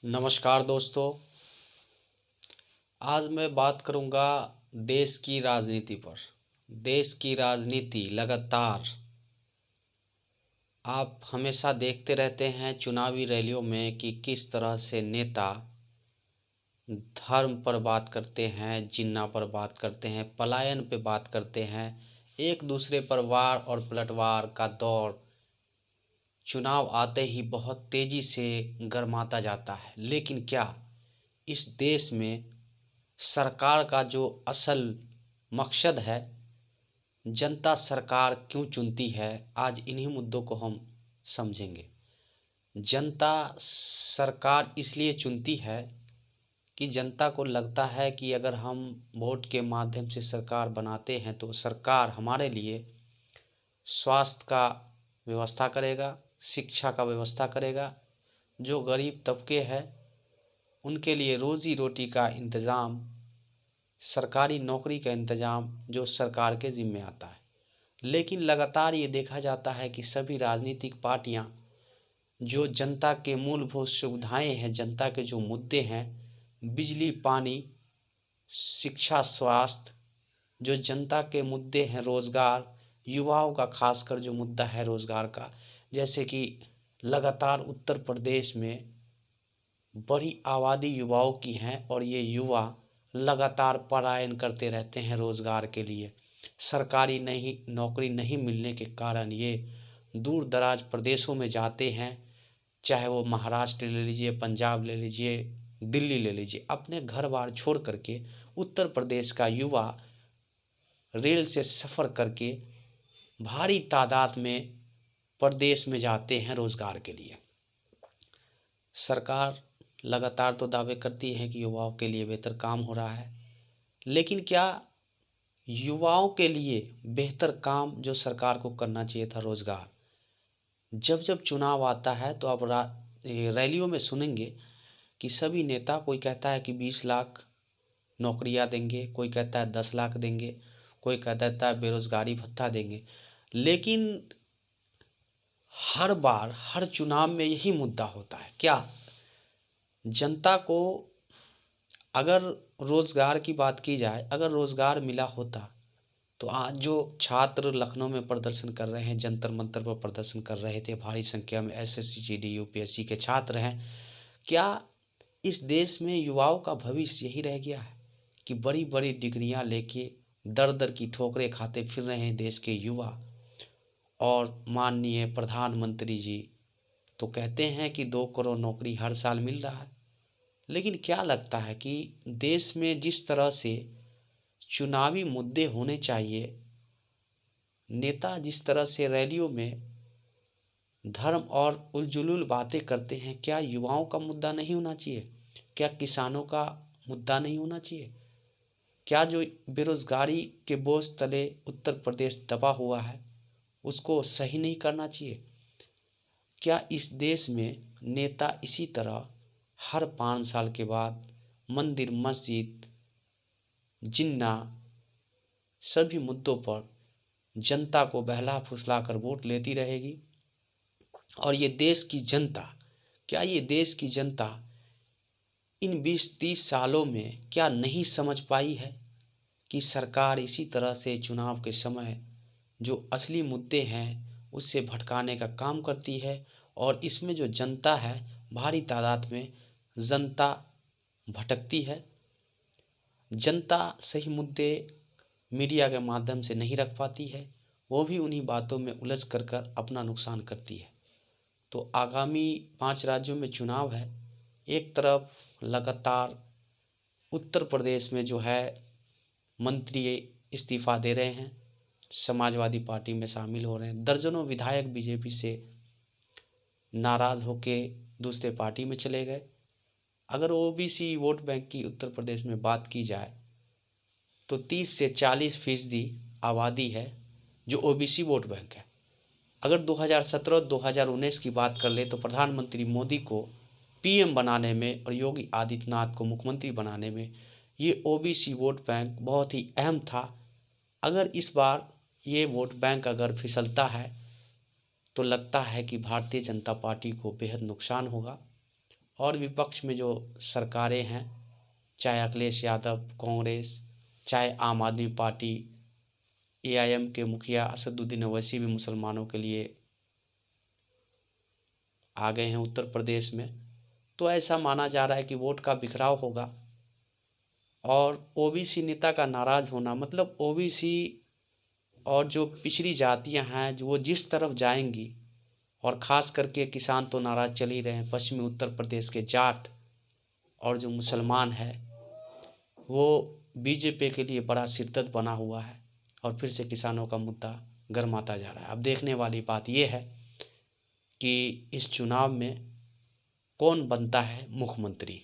नमस्कार दोस्तों। आज मैं बात करूंगा देश की राजनीति पर। देश की राजनीति लगातार आप हमेशा देखते रहते हैं चुनावी रैलियों में कि किस तरह से नेता धर्म पर बात करते हैं, जिन्ना पर बात करते हैं, पलायन पे बात करते हैं। एक दूसरे पर वार और पलटवार का दौर चुनाव आते ही बहुत तेजी से गरमाता जाता है। लेकिन क्या इस देश में सरकार का जो असल मकसद है, जनता सरकार क्यों चुनती है, आज इन्हीं मुद्दों को हम समझेंगे। जनता सरकार इसलिए चुनती है कि जनता को लगता है कि अगर हम वोट के माध्यम से सरकार बनाते हैं तो सरकार हमारे लिए स्वास्थ्य का व्यवस्था करेगा, शिक्षा का व्यवस्था करेगा, जो गरीब तबके हैं उनके लिए रोजी रोटी का इंतज़ाम, सरकारी नौकरी का इंतज़ाम जो सरकार के ज़िम्मे आता है। लेकिन लगातार ये देखा जाता है कि सभी राजनीतिक पार्टियां जो जनता के मूलभूत सुविधाएं हैं, जनता के जो मुद्दे हैं, बिजली, पानी, शिक्षा, स्वास्थ्य, जो जनता के मुद्दे हैं, रोज़गार, युवाओं का खासकर जो मुद्दा है रोज़गार का, जैसे कि लगातार उत्तर प्रदेश में बड़ी आबादी युवाओं की हैं और ये युवा लगातार पलायन करते रहते हैं रोज़गार के लिए। सरकारी नौकरी नहीं मिलने के कारण ये दूर दराज प्रदेशों में जाते हैं, चाहे वो महाराष्ट्र ले लीजिए, पंजाब ले लीजिए, दिल्ली ले लीजिए। अपने घर बार छोड़ करके उत्तर प्रदेश का युवा रेल से सफ़र करके भारी तादाद में प्रदेश में जाते हैं रोज़गार के लिए। सरकार लगातार तो दावे करती है कि युवाओं के लिए बेहतर काम हो रहा है, लेकिन क्या युवाओं के लिए बेहतर काम जो सरकार को करना चाहिए था, रोज़गार, जब जब चुनाव आता है तो आप रैलियों में सुनेंगे कि सभी नेता, कोई कहता है कि 20 लाख नौकरियां देंगे, कोई कहता है 10 लाख देंगे, कोई कहता है बेरोजगारी भत्ता देंगे। लेकिन हर बार हर चुनाव में यही मुद्दा होता है। क्या जनता को अगर रोज़गार की बात की जाए, अगर रोज़गार मिला होता तो आज जो छात्र लखनऊ में प्रदर्शन कर रहे हैं, जंतर मंतर पर प्रदर्शन कर रहे थे, भारी संख्या में एसएससी जीडी यूपीएससी के छात्र हैं, क्या इस देश में युवाओं का भविष्य यही रह गया है कि बड़ी बड़ी डिग्रियां लेके दर दर की ठोकरें खाते फिर रहे हैं देश के युवा? और माननीय प्रधानमंत्री जी तो कहते हैं कि 2 करोड़ नौकरी हर साल मिल रहा है। लेकिन क्या लगता है कि देश में जिस तरह से चुनावी मुद्दे होने चाहिए, नेता जिस तरह से रैलियों में धर्म और उलझुल बातें करते हैं, क्या युवाओं का मुद्दा नहीं होना चाहिए? क्या किसानों का मुद्दा नहीं होना चाहिए? क्या जो बेरोजगारी के बोझ तले उत्तर प्रदेश दबा हुआ है उसको सही नहीं करना चाहिए? क्या इस देश में नेता इसी तरह हर 5 साल के बाद मंदिर, मस्जिद, जिन्ना, सभी मुद्दों पर जनता को बहला फुसला कर वोट लेती रहेगी? और ये देश की जनता, क्या ये देश की जनता इन 20-30 सालों में क्या नहीं समझ पाई है कि सरकार इसी तरह से चुनाव के समय जो असली मुद्दे हैं उससे भटकाने का काम करती है? और इसमें जो जनता है, भारी तादाद में जनता भटकती है। जनता सही मुद्दे मीडिया के माध्यम से नहीं रख पाती है, वो भी उन्हीं बातों में उलझ कर अपना नुकसान करती है। तो आगामी 5 राज्यों में चुनाव है। एक तरफ लगातार उत्तर प्रदेश में जो है मंत्री इस्तीफ़ा दे रहे हैं, समाजवादी पार्टी में शामिल हो रहे हैं, दर्जनों विधायक बीजेपी से नाराज़ होके दूसरे पार्टी में चले गए। अगर ओबीसी वोट बैंक की उत्तर प्रदेश में बात की जाए तो 30 से 40% आबादी है जो ओबीसी वोट बैंक है। अगर 2017-2019 की बात कर ले तो प्रधानमंत्री मोदी को पीएम बनाने में और योगी आदित्यनाथ को मुख्यमंत्री बनाने में ये ओबीसी वोट बैंक बहुत ही अहम था। अगर इस बार ये वोट बैंक अगर फिसलता है तो लगता है कि भारतीय जनता पार्टी को बेहद नुकसान होगा और विपक्ष में जो सरकारें हैं, चाहे अखिलेश यादव कांग्रेस, चाहे आम आदमी पार्टी, एआईएम के मुखिया असदुद्दीन ओवैसी भी मुसलमानों के लिए आ गए हैं उत्तर प्रदेश में। तो ऐसा माना जा रहा है कि वोट का बिखराव होगा और ओबीसी नेता का नाराज़ होना, मतलब ओबीसी और जो पिछड़ी जातियां हैं जो वो जिस तरफ जाएंगी, और ख़ास करके किसान तो नाराज़ चल ही रहे हैं, पश्चिमी उत्तर प्रदेश के जाट और जो मुसलमान है वो बीजेपी के लिए बड़ा शिद्दत बना हुआ है और फिर से किसानों का मुद्दा गर्माता जा रहा है। अब देखने वाली बात ये है कि इस चुनाव में कौन बनता है मुख्यमंत्री।